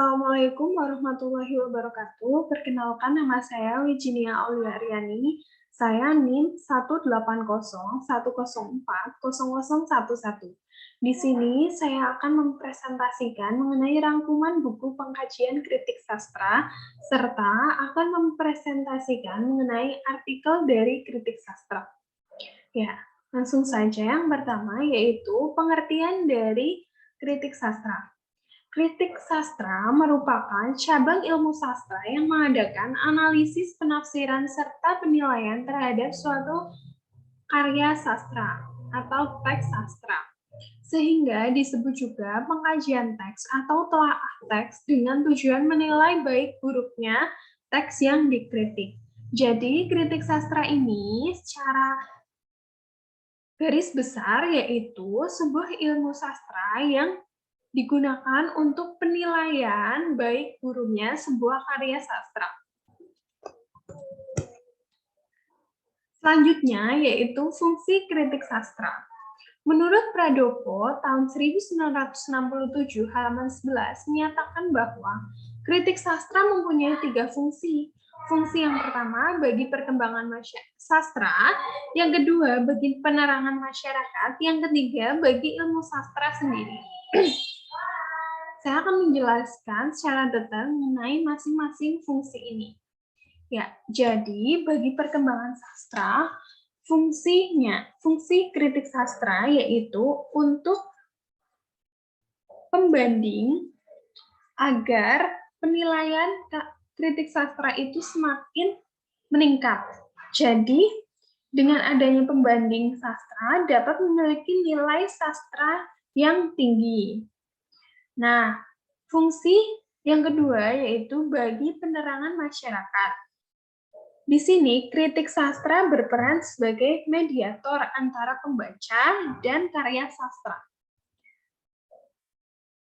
Assalamualaikum warahmatullahi wabarakatuh. Perkenalkan, nama saya Wijinia Aulia Aryani. Saya NIM 18010404011. Di sini saya akan mempresentasikan mengenai rangkuman buku pengkajian kritik sastra, serta akan mempresentasikan mengenai artikel dari kritik sastra. Ya, langsung saja yang pertama yaitu pengertian dari kritik sastra. Kritik sastra merupakan cabang ilmu sastra yang mengadakan analisis, penafsiran, serta penilaian terhadap suatu karya sastra atau teks sastra. Sehingga disebut juga pengkajian teks atau telaah teks dengan tujuan menilai baik buruknya teks yang dikritik. Jadi, kritik sastra ini secara garis besar yaitu sebuah ilmu sastra yang digunakan untuk penilaian baik buruknya sebuah karya sastra. Selanjutnya yaitu fungsi kritik sastra. Menurut Pradoko tahun 1967 halaman 11 menyatakan bahwa kritik sastra mempunyai 3 fungsi. Fungsi yang pertama bagi perkembangan sastra, yang kedua bagi penerangan masyarakat, yang ketiga bagi ilmu sastra sendiri. Saya akan menjelaskan secara detail mengenai masing-masing fungsi ini. Ya, jadi bagi perkembangan sastra, fungsi kritik sastra yaitu untuk pembanding agar penilaian kritik sastra itu semakin meningkat. Jadi, dengan adanya pembanding sastra dapat memiliki nilai sastra yang tinggi. Nah, fungsi yang kedua yaitu bagi penerangan masyarakat. Di sini, kritik sastra berperan sebagai mediator antara pembaca dan karya sastra.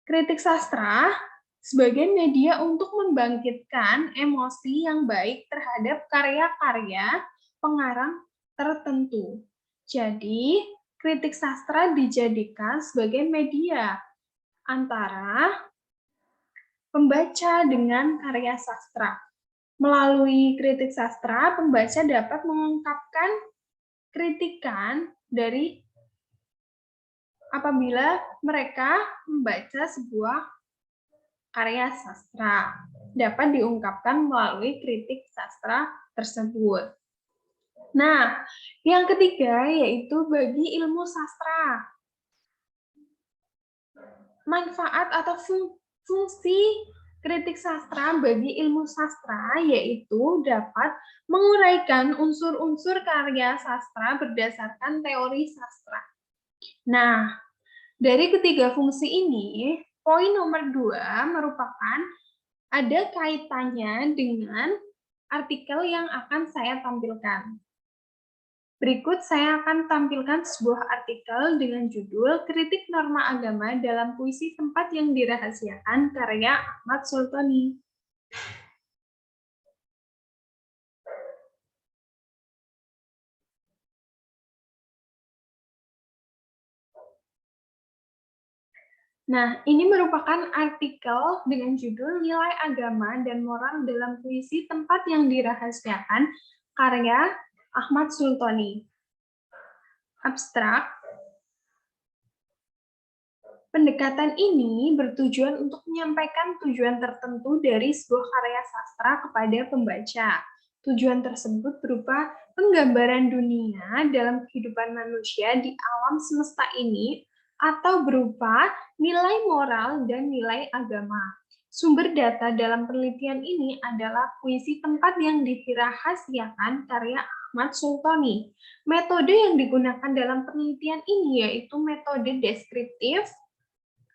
Kritik sastra sebagai media untuk membangkitkan emosi yang baik terhadap karya-karya pengarang tertentu. Jadi, kritik sastra dijadikan sebagai media antara pembaca dengan karya sastra. Melalui kritik sastra, pembaca dapat mengungkapkan kritikan dari apabila mereka membaca sebuah karya sastra. Dapat diungkapkan melalui kritik sastra tersebut. Nah, yang ketiga yaitu bagi ilmu sastra. Manfaat atau fungsi kritik sastra bagi ilmu sastra yaitu dapat menguraikan unsur-unsur karya sastra berdasarkan teori sastra. Nah, dari ketiga fungsi ini, poin nomor 2 merupakan ada kaitannya dengan artikel yang akan saya tampilkan. Berikut saya akan tampilkan sebuah artikel dengan judul Kritik Norma Agama dalam Puisi Tempat yang Dirahasiakan karya Ahmad Sultoni. Nah, ini merupakan artikel dengan judul Nilai Agama dan Moral dalam Puisi Tempat yang Dirahasiakan karya Ahmad Sultoni. Abstrak. Pendekatan ini bertujuan untuk menyampaikan tujuan tertentu dari sebuah karya sastra kepada pembaca. Tujuan tersebut berupa penggambaran dunia dalam kehidupan manusia di alam semesta ini atau berupa nilai moral dan nilai agama. Sumber data dalam penelitian ini adalah Puisi Tempat yang Dirahasiakan karya Ahmad Sultoni. Metode yang digunakan dalam penelitian ini yaitu metode deskriptif.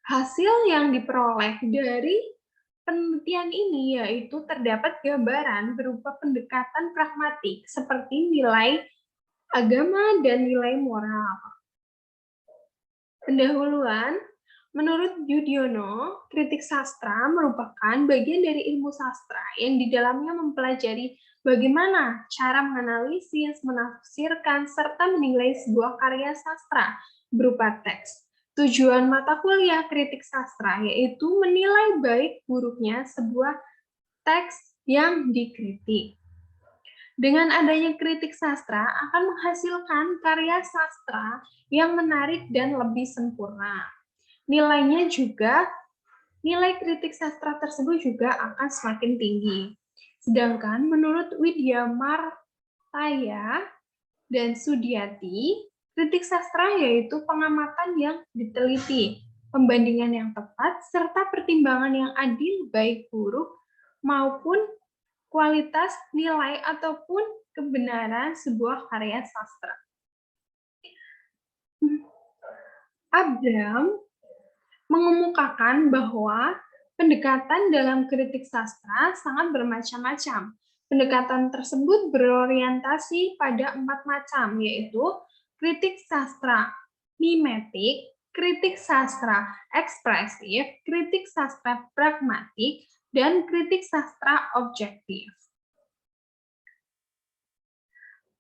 Hasil yang diperoleh dari penelitian ini yaitu terdapat gambaran berupa pendekatan pragmatik seperti nilai agama dan nilai moral. Pendahuluan, menurut Yudhoyono, kritik sastra merupakan bagian dari ilmu sastra yang di dalamnya mempelajari bagaimana cara menganalisis, menafsirkan, serta menilai sebuah karya sastra berupa teks. Tujuan mata kuliah kritik sastra yaitu menilai baik buruknya sebuah teks yang dikritik. Dengan adanya kritik sastra akan menghasilkan karya sastra yang menarik dan lebih sempurna. Nilainya juga, nilai kritik sastra tersebut juga akan semakin tinggi. Sedangkan menurut Widya Martaya dan Sudiati, kritik sastra yaitu pengamatan yang diteliti, pembandingan yang tepat, serta pertimbangan yang adil baik buruk maupun kualitas nilai ataupun kebenaran sebuah karya sastra. Abram mengemukakan bahwa pendekatan dalam kritik sastra sangat bermacam-macam. Pendekatan tersebut berorientasi pada 4 macam, yaitu kritik sastra mimetik, kritik sastra ekspresif, kritik sastra pragmatik, dan kritik sastra objektif.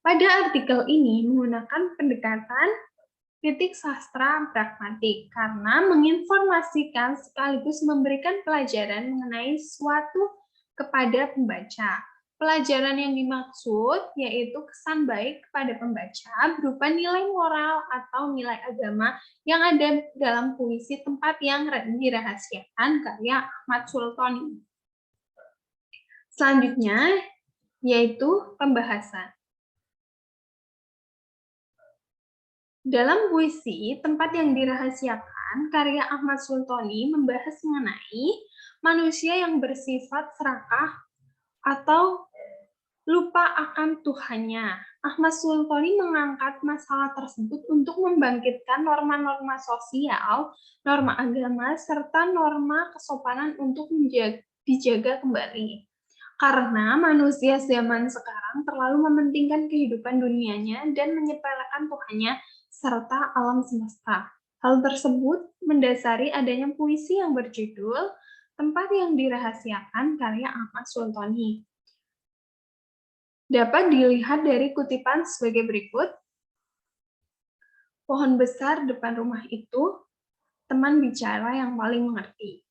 Pada artikel ini menggunakan pendekatan kritik sastra pragmatik karena menginformasikan sekaligus memberikan pelajaran mengenai suatu kepada pembaca. Pelajaran yang dimaksud yaitu kesan baik kepada pembaca berupa nilai moral atau nilai agama yang ada dalam puisi Tempat yang Dirahasiakan karya Ahmad Sultoni. Selanjutnya yaitu pembahasan. Dalam puisi Tempat yang Dirahasiakan, karya Ahmad Sultoni membahas mengenai manusia yang bersifat serakah atau lupa akan Tuhannya. Ahmad Sultoni mengangkat masalah tersebut untuk membangkitkan norma-norma sosial, norma agama, serta norma kesopanan untuk dijaga kembali. Karena manusia zaman sekarang terlalu mementingkan kehidupan dunianya dan menyepelekan Tuhannya serta alam semesta. Hal tersebut mendasari adanya puisi yang berjudul Tempat yang Dirahasiakan karya Ahmad Sultoni. Dapat dilihat dari kutipan sebagai berikut. Pohon besar depan rumah itu, teman bicara yang paling mengerti.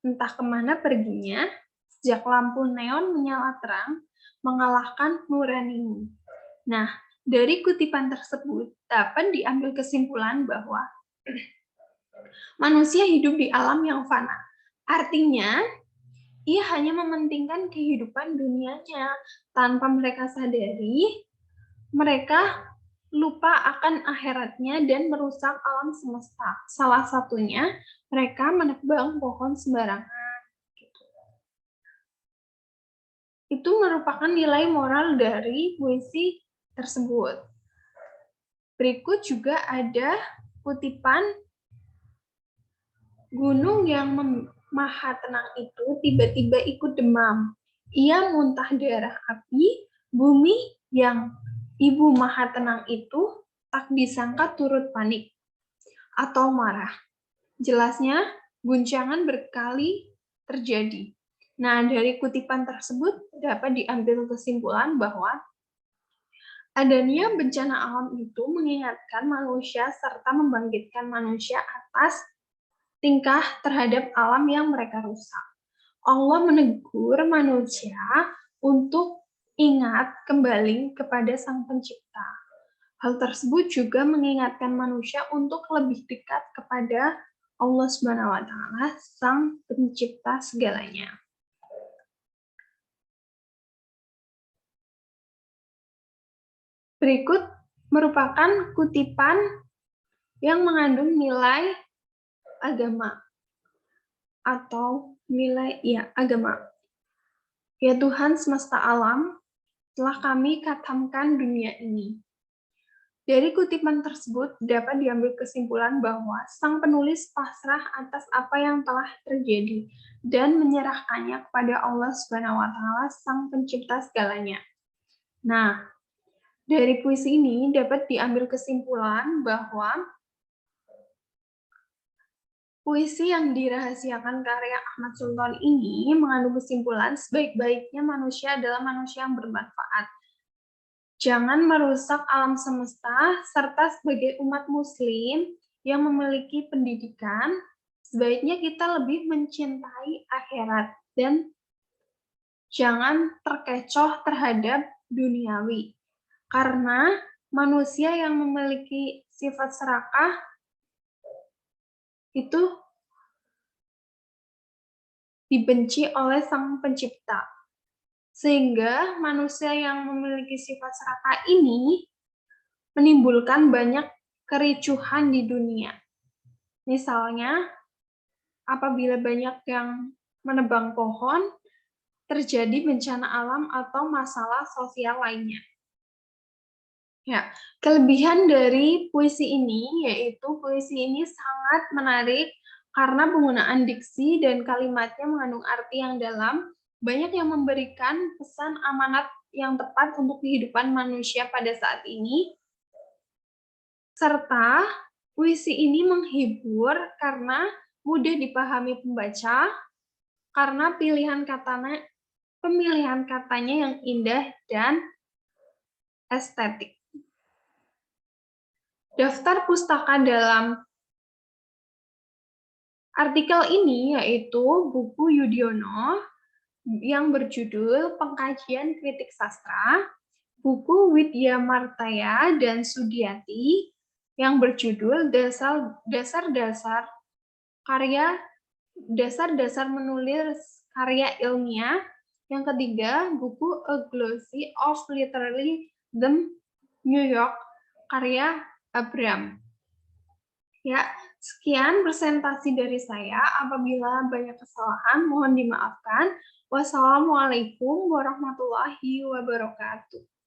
Entah kemana perginya, sejak lampu neon menyala terang, mengalahkan nuranimu. Nah, dari kutipan tersebut dapat diambil kesimpulan bahwa manusia hidup di alam yang fana. Artinya, ia hanya mementingkan kehidupan dunianya. Tanpa mereka sadari, mereka lupa akan akhiratnya dan merusak alam semesta. Salah satunya, mereka menebang pohon sembarangan. Itu merupakan nilai moral dari puisi tersebut. Berikut juga ada kutipan gunung yang maha tenang itu tiba-tiba ikut demam. Ia muntah darah api, bumi yang ibu maha tenang itu tak disangka turut panik atau marah. Jelasnya, guncangan berkali terjadi. Nah, dari kutipan tersebut dapat diambil kesimpulan bahwa adanya bencana alam itu mengingatkan manusia serta membangkitkan manusia atas tingkah terhadap alam yang mereka rusak. Allah menegur manusia untuk ingat kembali kepada Sang Pencipta. Hal tersebut juga mengingatkan manusia untuk lebih dekat kepada Allah Subhanahu wa Ta'ala, Sang Pencipta segalanya. Berikut merupakan kutipan yang mengandung nilai agama atau nilai agama. Ya Tuhan semesta alam, telah kami katamkan dunia ini. Dari kutipan tersebut dapat diambil kesimpulan bahwa sang penulis pasrah atas apa yang telah terjadi dan menyerahkannya kepada Allah Subhanahu wa Ta'ala, Sang Pencipta segalanya. Nah, dari puisi ini dapat diambil kesimpulan bahwa puisi yang dirahasiakan karya Ahmad Sultan ini mengandung kesimpulan sebaik-baiknya manusia adalah manusia yang bermanfaat. Jangan merusak alam semesta, serta sebagai umat muslim, yang memiliki pendidikan, sebaiknya kita lebih mencintai akhirat dan jangan terkecoh terhadap duniawi. Karena manusia yang memiliki sifat serakah itu dibenci oleh Sang Pencipta. Sehingga manusia yang memiliki sifat serakah ini menimbulkan banyak kericuhan di dunia. Misalnya, apabila banyak yang menebang pohon, terjadi bencana alam atau masalah sosial lainnya. Ya, kelebihan dari puisi ini yaitu puisi ini sangat menarik karena penggunaan diksi dan kalimatnya mengandung arti yang dalam, banyak yang memberikan pesan amanat yang tepat untuk kehidupan manusia pada saat ini, serta puisi ini menghibur karena mudah dipahami pembaca, karena pemilihan katanya yang indah dan estetik. Daftar pustaka dalam artikel ini yaitu buku Yudhoyono yang berjudul Pengkajian Kritik Sastra, buku Widya Martaya dan Sudiati yang berjudul Dasar-dasar menulis karya ilmiah. Yang ketiga, buku A Glossy of Literary New York karya Abram. Ya, sekian presentasi dari saya. Apabila banyak kesalahan, mohon dimaafkan. Wassalamualaikum warahmatullahi wabarakatuh.